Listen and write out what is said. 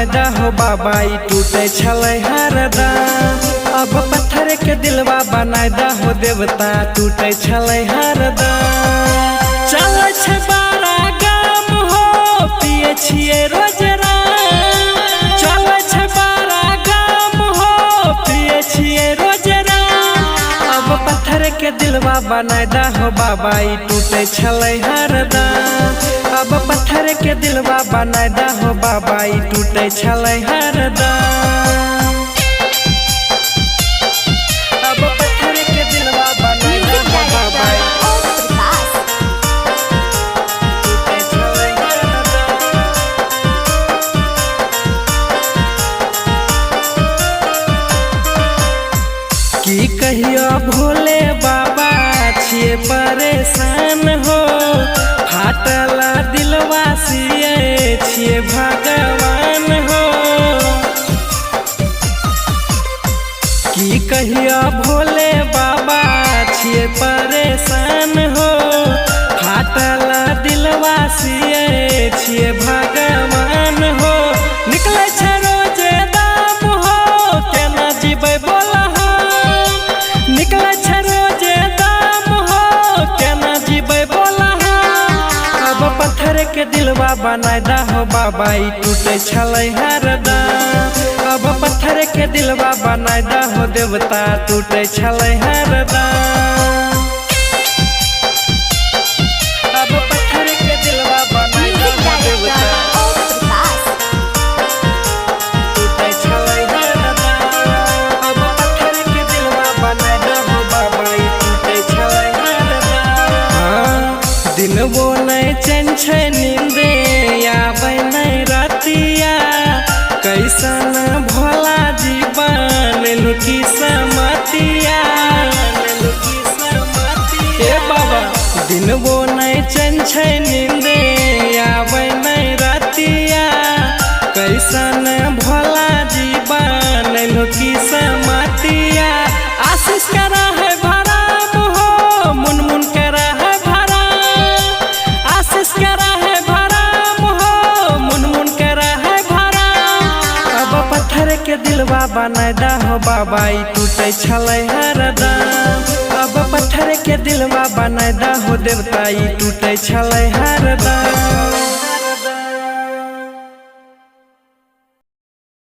बनाय दा हो बाबा ई टूटे छलै हरदम। अब पत्थर के दिलवा बनाय दा हो देवता टूटे छलै हरदम। चलै छै बारा गाम हो पिए छियै रोज राम। चलै छै बारा गाम हो पिए छियै रोज राम। अब पत्थर के दिलवा बनाय दा हो बाबा ई टूटे छलै हरदम। अब पत्थर के दिलवा बनाय दा हो बाबा ई टूटे छलै हरदम। अब पत्थर के दिलवा बनाय दा हो बाबा ई टूटे छलै हरदम। की कहियो भोले बाबा छिए परेशान हो। फाटल दिलवा सिए छिए भगवान हो। की कहियो भोले बाबा छिए परेशान हो। फाटल दिलवा सिए छिए भगवान हो। निकले छै रोजे दाम हो केना जीबै बोला हो। निकले छै रोजे दाम हो केना जीबै बोला हो। अब पत्थर के दिलवा बनाय दा हो बाबा ई टूटे छलै हरदम। अब पत्थर के दिलवा बनाय दा हो देवता टूटे छलै हरदम। अब पत्थर के दिलवा बनाय दा हो देवता टूटे छलै हरदम। अब पत्थर के दिलवा बनाय दा हो बाबा ई टूटे छलै हरदम। दिनबो नहीं चैन छै नींदे आबै नहीं रातिया। कैसन भोला जीवन लुकी समतिया। ए बाबा दिनबो नहीं चैन छै नींदे आबै नहीं रातिया। कैसन भोला जीवन लुकी समतिया। आशीष करा है भराम हो मुनमुन करा है भराम। आशीष करा है भराम हो मुनमुन करा है भराम। अब पत्थर के दिलवा बनाय दा हो बाबा ई टूटे छलै हरदम। अब पत्थर के दिलवा बनाय दा हो देवता ई टूटे छलै हरदम।